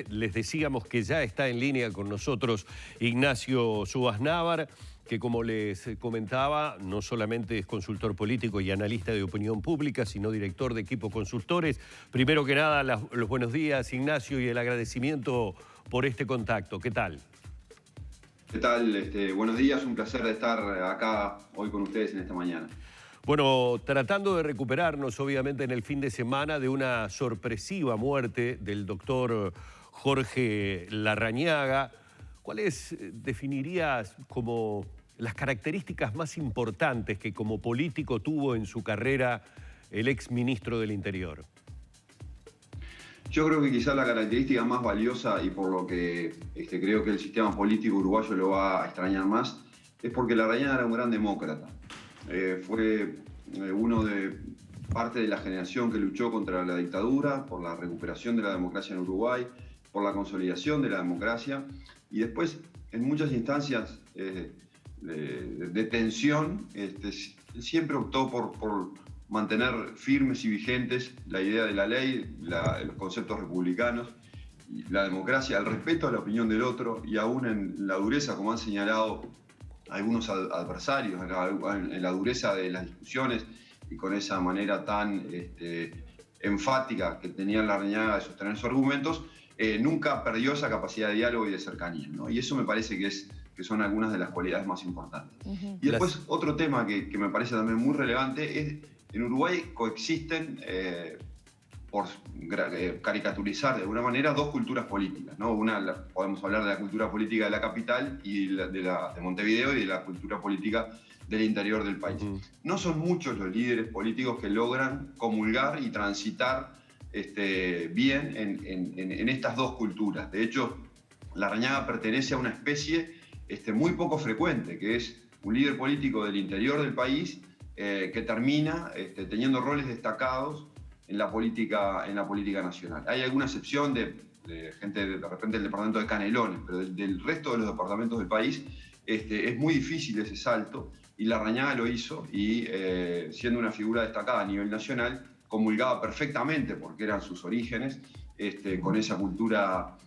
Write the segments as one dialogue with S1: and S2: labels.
S1: Les decíamos que ya está en línea con nosotros Ignacio Suaznávar, que como les comentaba, no solamente es consultor político y analista de opinión pública, sino director de Equipo Consultores. Primero que nada, los buenos días, Ignacio, y el agradecimiento por este contacto. ¿Qué tal?
S2: ¿Qué tal? Buenos días, un placer estar acá hoy con ustedes en esta mañana.
S1: Bueno, tratando de recuperarnos, obviamente, en el fin de semana de una sorpresiva muerte del doctor Jorge Larrañaga, ¿cuáles definirías como las características más importantes que como político tuvo en su carrera el exministro del Interior?
S2: Yo creo que quizás la característica más valiosa y por lo que creo que el sistema político uruguayo lo va a extrañar más es porque Larrañaga era un gran demócrata. Fue parte de la generación que luchó contra la dictadura, por la recuperación de la democracia en Uruguay, por la consolidación de la democracia y después en muchas instancias de tensión siempre optó por mantener firmes y vigentes la idea de la ley, los conceptos republicanos, la democracia, el respeto a la opinión del otro y aún en la dureza, como han señalado algunos adversarios, en la dureza de las discusiones y con esa manera tan enfática que tenía Larrañaga de sostener sus argumentos, nunca perdió esa capacidad de diálogo y de cercanía, ¿no? Y eso me parece que son algunas de las cualidades más importantes. Y después otro tema que me parece también muy relevante es en Uruguay coexisten, por caricaturizar de alguna manera, dos culturas políticas, ¿no? Podemos hablar de la cultura política de la capital y de Montevideo y de la cultura política del interior del país. No son muchos los líderes políticos que logran comulgar y transitar bien en estas dos culturas. De hecho, Larrañaga pertenece a una especie muy poco frecuente, que es un líder político del interior del país que termina teniendo roles destacados en la política nacional. Hay alguna excepción de gente de repente del departamento de Canelones, pero del resto de los departamentos del país es muy difícil ese salto y Larrañaga lo hizo y siendo una figura destacada a nivel nacional, comulgaba perfectamente, porque eran sus orígenes, con esa cultura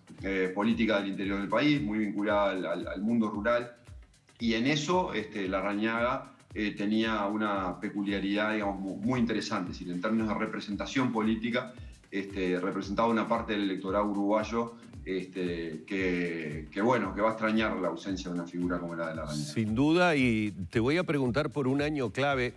S2: política del interior del país, muy vinculada al mundo rural. Y en eso Larrañaga tenía una peculiaridad, digamos, muy interesante. Es decir, en términos de representación política, representaba una parte del electorado uruguayo que va a extrañar la ausencia de una figura como la de Larrañaga.
S1: Sin duda, y te voy a preguntar por un año clave.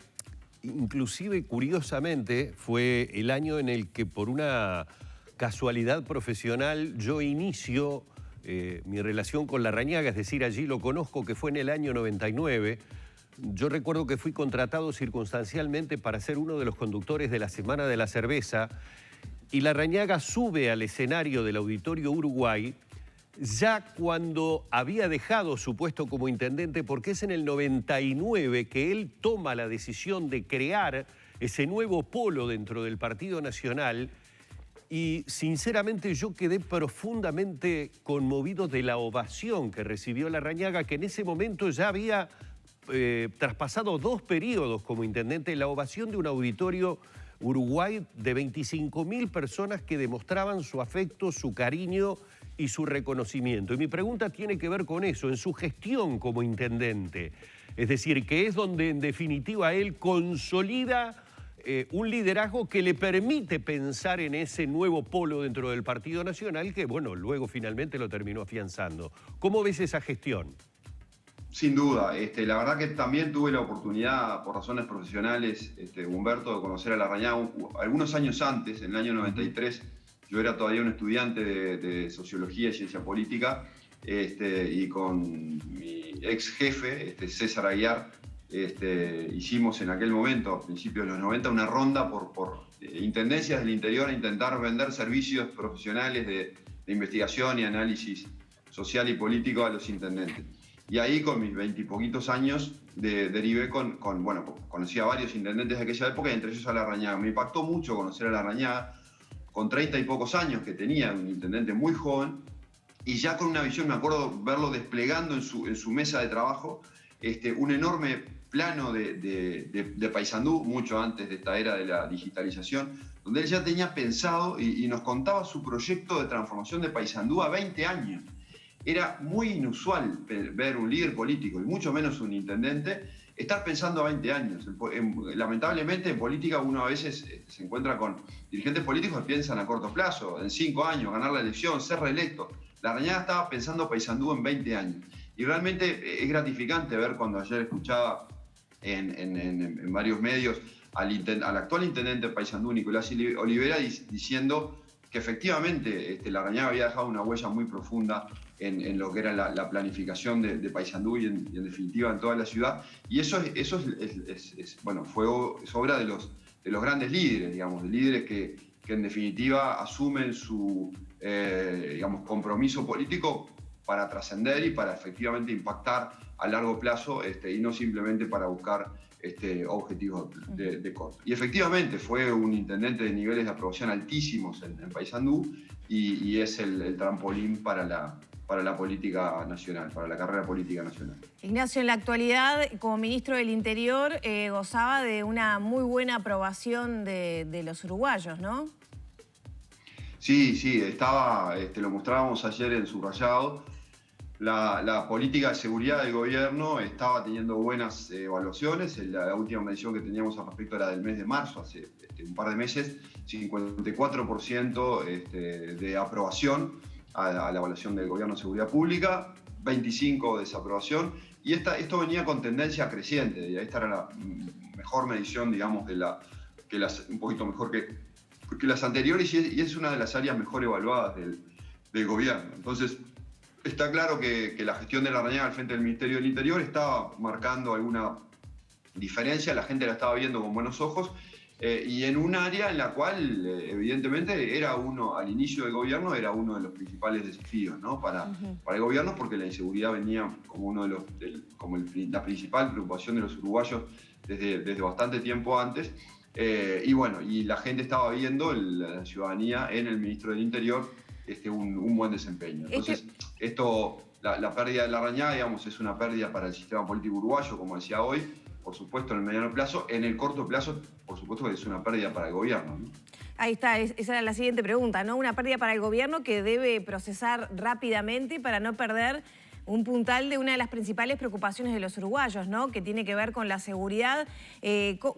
S1: Inclusive, curiosamente, fue el año en el que por una casualidad profesional yo inicio mi relación con Larrañaga, es decir, allí lo conozco, que fue en el año 99. Yo recuerdo que fui contratado circunstancialmente para ser uno de los conductores de la Semana de la Cerveza y Larrañaga sube al escenario del Auditorio Uruguay ya cuando había dejado su puesto como intendente, porque es en el 99 que él toma la decisión de crear ese nuevo polo dentro del Partido Nacional y sinceramente yo quedé profundamente conmovido de la ovación que recibió Larrañaga, que en ese momento ya había traspasado 2 periodos como intendente, la ovación de un auditorio Uruguay de 25.000 personas que demostraban su afecto, su cariño y su reconocimiento. Y mi pregunta tiene que ver con eso, en su gestión como intendente. Es decir, que es donde en definitiva él consolida un liderazgo que le permite pensar en ese nuevo polo dentro del Partido Nacional que, bueno, luego finalmente lo terminó afianzando. ¿Cómo ves esa gestión?
S2: Sin duda, la verdad que también tuve la oportunidad, por razones profesionales, Humberto, de conocer a Larrañaga algunos años antes, en el año 93. Yo era todavía un estudiante de Sociología y Ciencia Política, y con mi ex jefe, César Aguiar, hicimos en aquel momento, a principios de los 90, una ronda por intendencias del interior a intentar vender servicios profesionales de investigación y análisis social y político a los intendentes. Y ahí, con mis 20 y poquitos años, derivé conocí a varios intendentes de aquella época, y entre ellos a Larrañaga. Me impactó mucho conocer a Larrañaga, con 30 y pocos años que tenía, un intendente muy joven, y ya con una visión, me acuerdo verlo desplegando en su mesa de trabajo, un enorme plano de Paysandú, mucho antes de esta era de la digitalización, donde él ya tenía pensado y nos contaba su proyecto de transformación de Paysandú a 20 años. Era muy inusual ver un líder político, y mucho menos un intendente, estar pensando a 20 años. Lamentablemente en política uno a veces se encuentra con dirigentes políticos que piensan a corto plazo, en 5 años, ganar la elección, ser reelecto. Larrañaga estaba pensando Paysandú en 20 años. Y realmente es gratificante ver cuando ayer escuchaba en varios medios al actual intendente de Paysandú, Nicolás Olivera, diciendo que efectivamente Larrañaga había dejado una huella muy profunda en lo que era la planificación de Paysandú y en definitiva en toda la ciudad. Y eso es obra de los grandes líderes, digamos, de líderes que en definitiva asumen su compromiso político para trascender y para efectivamente impactar a largo plazo y no simplemente para buscar objetivos de corto. Y efectivamente fue un intendente de niveles de aprobación altísimos en Paysandú y es el trampolín para la política nacional, para la carrera política nacional.
S3: Ignacio, en la actualidad, como ministro del Interior, gozaba de una muy buena aprobación de los uruguayos, ¿no?
S2: Sí, estaba, lo mostrábamos ayer en Subrayado. La política de seguridad del gobierno estaba teniendo buenas evaluaciones. La última medición que teníamos al respecto era del mes de marzo, hace un par de meses, 54% de aprobación a la evaluación del gobierno de seguridad pública, 25% de desaprobación, y esto venía con tendencia creciente, y esta era la mejor medición, digamos, un poquito mejor que las anteriores, y es una de las áreas mejor evaluadas del gobierno. Entonces, está claro que la gestión de Larrañaga al frente del Ministerio del Interior estaba marcando alguna diferencia, la gente la estaba viendo con buenos ojos, y en un área en la cual evidentemente era al inicio del gobierno era uno de los principales desafíos, ¿no? para el gobierno, porque la inseguridad venía como la principal preocupación de los uruguayos desde bastante tiempo antes. Y la gente estaba viendo, la ciudadanía, en el ministro del Interior un buen desempeño. Entonces, la pérdida de Larrañaga, digamos, es una pérdida para el sistema político uruguayo, como decía hoy, por supuesto en el mediano plazo. En el corto plazo, por supuesto que es una pérdida para el gobierno, ¿no?
S3: Ahí está, esa era la siguiente pregunta, ¿no? Una pérdida para el gobierno que debe procesar rápidamente para no perder un puntal de una de las principales preocupaciones de los uruguayos, ¿no? Que tiene que ver con la seguridad.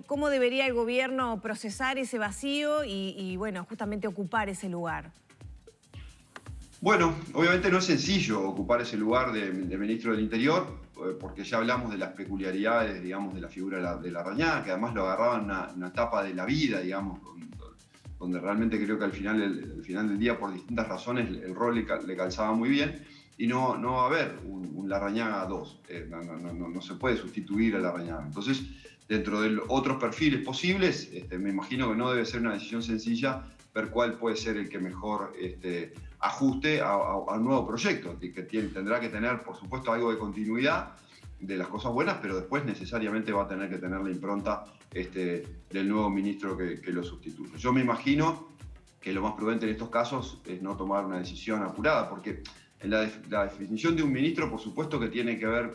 S3: ¿Cómo debería el gobierno procesar ese vacío y justamente ocupar ese lugar?
S2: Bueno, obviamente no es sencillo ocupar ese lugar de ministro del Interior, porque ya hablamos de las peculiaridades, digamos, de la figura de Larrañaga, que además lo agarraban una etapa de la vida, digamos, donde realmente creo que al final del día, por distintas razones, el rol le calzaba muy bien. Y no va a haber un Larrañaga 2, no se puede sustituir a Larrañaga. Entonces, dentro de otros perfiles posibles, me imagino que no debe ser una decisión sencilla ver cuál puede ser el que mejor ajuste a un nuevo proyecto, que tendrá que tener, por supuesto, algo de continuidad de las cosas buenas, pero después necesariamente va a tener que tener la impronta del nuevo ministro que lo sustituya. Yo me imagino que lo más prudente en estos casos es no tomar una decisión apurada, porque en la definición de un ministro, por supuesto que tiene que ver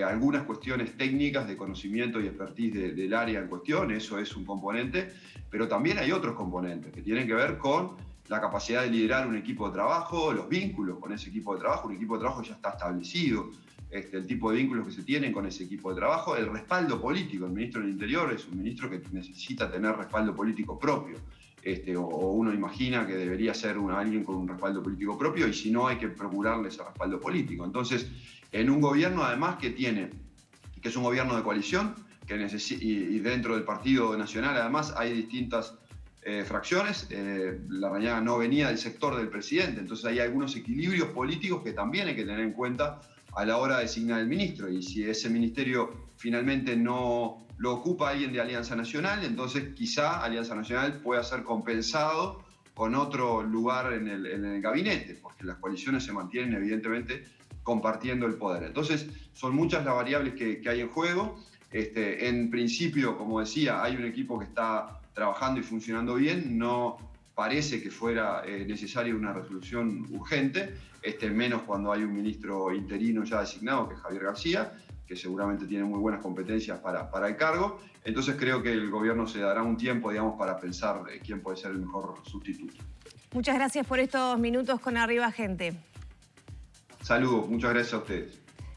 S2: algunas cuestiones técnicas de conocimiento y expertise del área en cuestión, eso es un componente, pero también hay otros componentes que tienen que ver con la capacidad de liderar un equipo de trabajo, los vínculos con ese equipo de trabajo. Un equipo de trabajo ya está establecido, el tipo de vínculos que se tienen con ese equipo de trabajo, el respaldo político. El ministro del Interior es un ministro que necesita tener respaldo político propio. O uno imagina que debería ser alguien con un respaldo político propio, y si no, hay que procurarle ese respaldo político. Entonces, en un gobierno además que es un gobierno de coalición, y dentro del Partido Nacional además hay distintas fracciones, Larrañaga no venía del sector del presidente, entonces hay algunos equilibrios políticos que también hay que tener en cuenta a la hora de designar el ministro, y si ese ministerio finalmente no lo ocupa alguien de Alianza Nacional, entonces quizá Alianza Nacional pueda ser compensado con otro lugar en el gabinete, porque las coaliciones se mantienen evidentemente compartiendo el poder. Entonces son muchas las variables que hay en juego. En principio, como decía, hay un equipo que está trabajando y funcionando bien, no parece que fuera necesaria una resolución urgente, menos cuando hay un ministro interino ya designado, que es Javier García, que seguramente tiene muy buenas competencias para el cargo. Entonces creo que el gobierno se dará un tiempo, digamos, para pensar quién puede ser el mejor sustituto.
S3: Muchas gracias por estos minutos con Arriba Gente.
S2: Saludos, muchas gracias a ustedes.